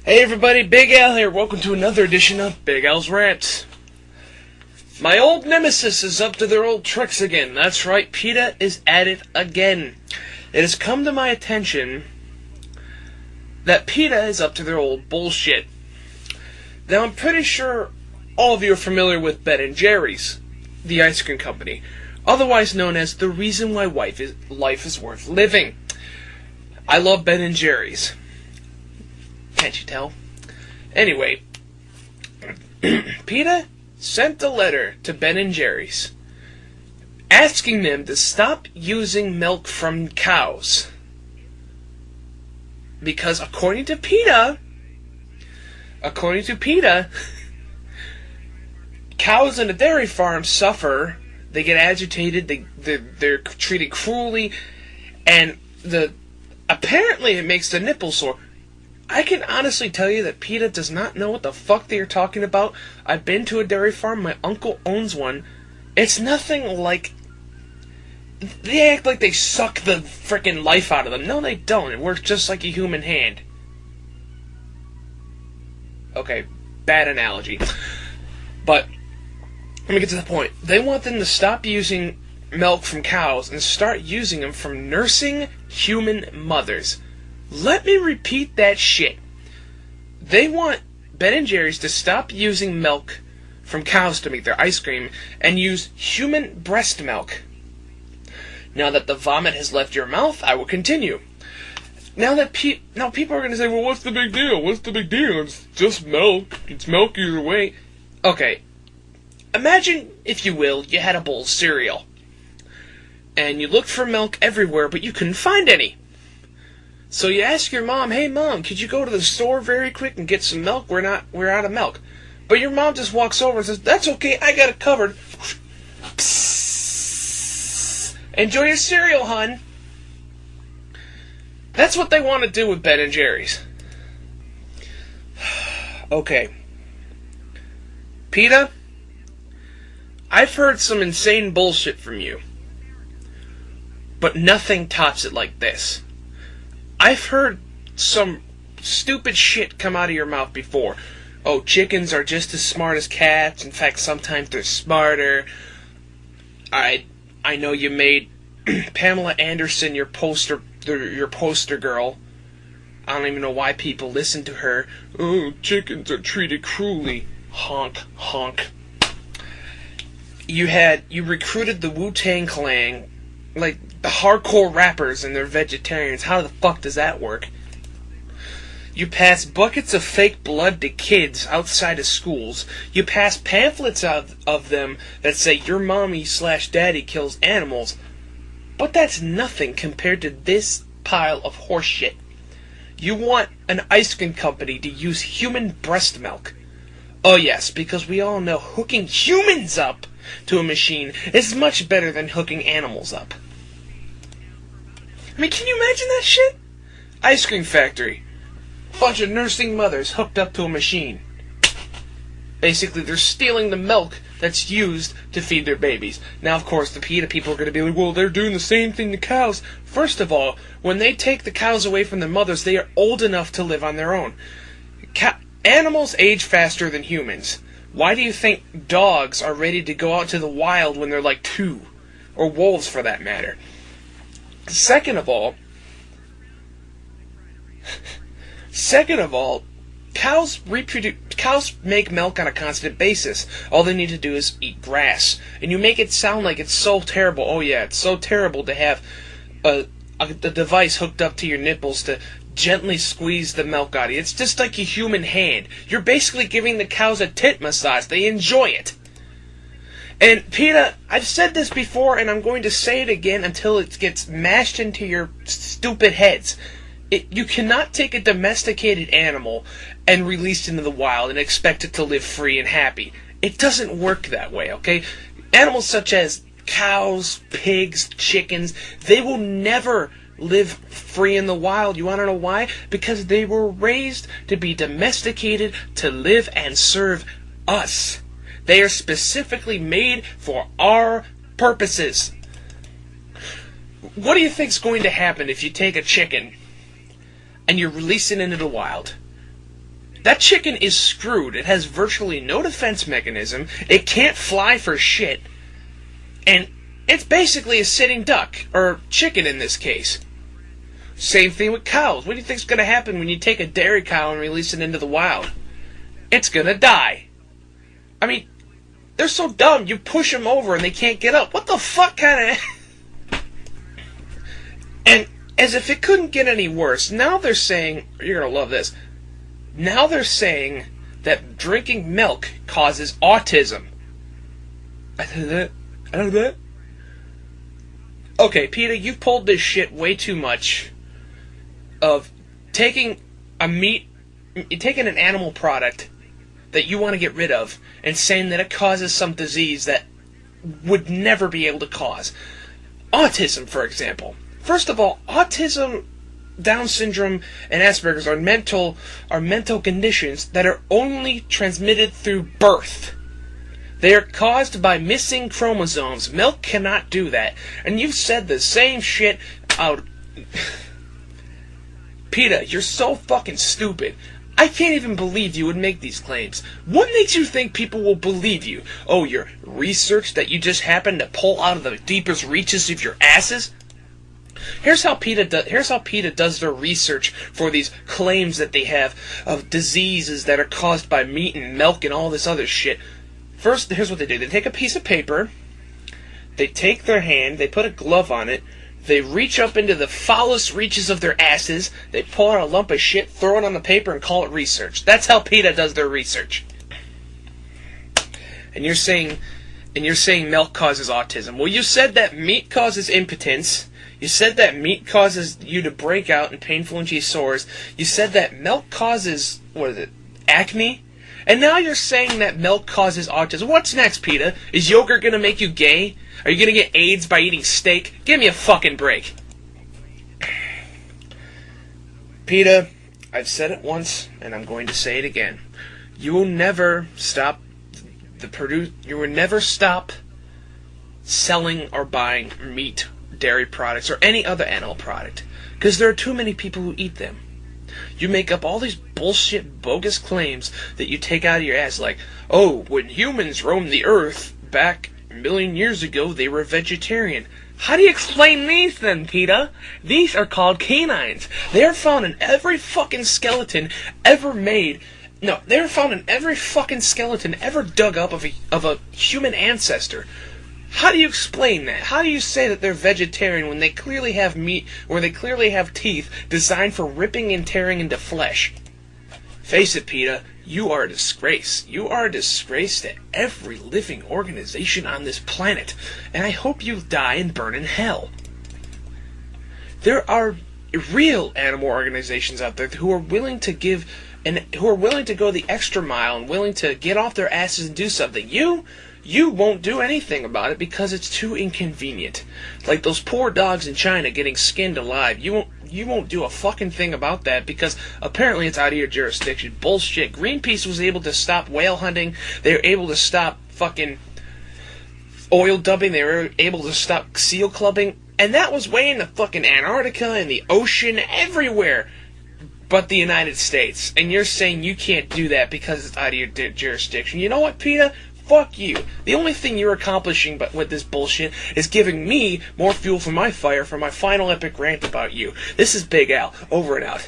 Hey everybody, BigAl here. Welcome to another edition of BigAl's Rants. My old nemesis is up to their old tricks again. That's right, PETA is at it again. It has come to my attention that PETA is up to their old bullshit. Now, I'm pretty sure all of you are familiar with Ben & Jerry's, the ice cream company, otherwise known as the reason why life is worth living. I love Ben & Jerry's. Can't you tell? Anyway, PETA sent a letter to Ben & Jerry's asking them to stop using milk from cows. Because according to PETA, cows in a dairy farm suffer, they get agitated, they're treated cruelly, and apparently it makes the nipples sore. I can honestly tell you that PETA does not know what the fuck they are talking about. I've been to a dairy farm. My uncle owns one. It's nothing like... They act like they suck the frickin' life out of them. No, they don't. It works just like a human hand. Okay, bad analogy. But, let me get to the point. They want them to stop using milk from cows and start using them from nursing human mothers. Let me repeat that shit. They want Ben & Jerry's to stop using milk from cows to make their ice cream and use human breast milk. Now that the vomit has left your mouth, I will continue. Now people are going to say, well, what's the big deal? What's the big deal? It's just milk. It's milk either way. Okay. Imagine, if you will, you had a bowl of cereal. And you looked for milk everywhere, but you couldn't find any. So you ask your mom, hey mom, could you go to the store very quick and get some milk? We're out of milk. But your mom just walks over and says, that's okay, I got it covered. Psst. Enjoy your cereal, hun. That's what they want to do with Ben & Jerry's. Okay. PETA, I've heard some insane bullshit from you. But nothing tops it like this. I've heard some stupid shit come out of your mouth before. Oh, chickens are just as smart as cats. In fact, sometimes they're smarter. I know you made Pamela Anderson your poster girl. I don't even know why people listen to her. Oh, chickens are treated cruelly. Honk, honk. You recruited the Wu-Tang Clan, like the hardcore rappers, and they're vegetarians. How the fuck does that work? You pass buckets of fake blood to kids outside of schools. You pass pamphlets of them that say your mommy/daddy kills animals. But that's nothing compared to this pile of horseshit. You want an ice cream company to use human breast milk. Oh yes, because we all know hooking humans up to a machine is much better than hooking animals up. I mean, can you imagine that shit? Ice cream factory. Bunch of nursing mothers hooked up to a machine. Basically, they're stealing the milk that's used to feed their babies. Now, of course, the PETA people are going to be like, well, they're doing the same thing to cows. First of all, when they take the cows away from their mothers, they are old enough to live on their own. Animals age faster than humans. Why do you think dogs are ready to go out to the wild when they're like 2? Or wolves, for that matter. Second of all, cows make milk on a constant basis. All they need to do is eat grass. And you make it sound like it's so terrible. Oh yeah, it's so terrible to have a device hooked up to your nipples to gently squeeze the milk out of you. It's just like a human hand. You're basically giving the cows a tit massage. They enjoy it. And PETA, I've said this before, and I'm going to say it again until it gets mashed into your stupid heads. You cannot take a domesticated animal and release it into the wild and expect it to live free and happy. It doesn't work that way, okay? Animals such as cows, pigs, chickens, they will never live free in the wild. You want to know why? Because they were raised to be domesticated, to live and serve us. They are specifically made for our purposes. What do you think's going to happen if you take a chicken and you release it into the wild? That chicken is screwed. It has virtually no defense mechanism. It can't fly for shit. And it's basically a sitting duck, or chicken in this case. Same thing with cows. What do you think's going to happen when you take a dairy cow and release it into the wild? It's going to die. I mean, they're so dumb. You push them over and they can't get up. What the fuck kind of... And as if it couldn't get any worse, now they're saying... You're going to love this. Now they're saying that drinking milk causes autism. I know that. Okay, PETA, you've pulled this shit way too much of taking an animal product that you want to get rid of and saying that it causes some disease that would never be able to cause. Autism, for example. First of all, autism, Down syndrome, and Asperger's are mental conditions that are only transmitted through birth. They are caused by missing chromosomes. Milk cannot do that. And you've said the same shit out. PETA, you're so fucking stupid. I can't even believe you would make these claims. What makes you think people will believe you? Oh, your research that you just happened to pull out of the deepest reaches of your asses? Here's how PETA does their research for these claims that they have of diseases that are caused by meat and milk and all this other shit. First, here's what they do. They take a piece of paper, they take their hand, they put a glove on it, they reach up into the foulest reaches of their asses, they pull out a lump of shit, throw it on the paper, and call it research. That's how PETA does their research. And you're saying milk causes autism. Well, you said that meat causes impotence. You said that meat causes you to break out in painful itchy sores. You said that milk causes, acne? And now you're saying that milk causes autism. What's next, PETA? Is yogurt gonna make you gay? Are you gonna get AIDS by eating steak? Give me a fucking break. PETA, I've said it once, and I'm going to say it again. You will never stop selling or buying meat, dairy products, or any other animal product, because there are too many people who eat them. You make up all these bullshit, bogus claims that you take out of your ass, like, oh, when humans roamed the earth back a million years ago, they were vegetarian. How do you explain these then, PETA? These are called canines. They are found in every fucking skeleton ever made. No, they are found in every fucking skeleton ever dug up of a human ancestor. How do you explain that? How do you say that they're vegetarian when they clearly have meat, or they clearly have teeth designed for ripping and tearing into flesh? Face it, PETA, you are a disgrace. You are a disgrace to every living organization on this planet, and I hope you die and burn in hell. There are real animal organizations out there who are willing to give, and who are willing to go the extra mile and willing to get off their asses and do something. You won't do anything about it because it's too inconvenient. Like those poor dogs in China getting skinned alive. You won't do a fucking thing about that because apparently it's out of your jurisdiction. Bullshit. Greenpeace was able to stop whale hunting. They were able to stop fucking oil dumping. They were able to stop seal clubbing. And that was way in the fucking Antarctica and the ocean, everywhere but the United States. And you're saying you can't do that because it's out of your jurisdiction. You know what, PETA? Fuck you. The only thing you're accomplishing with this bullshit is giving me more fuel for my fire for my final epic rant about you. This is Big Al. Over and out.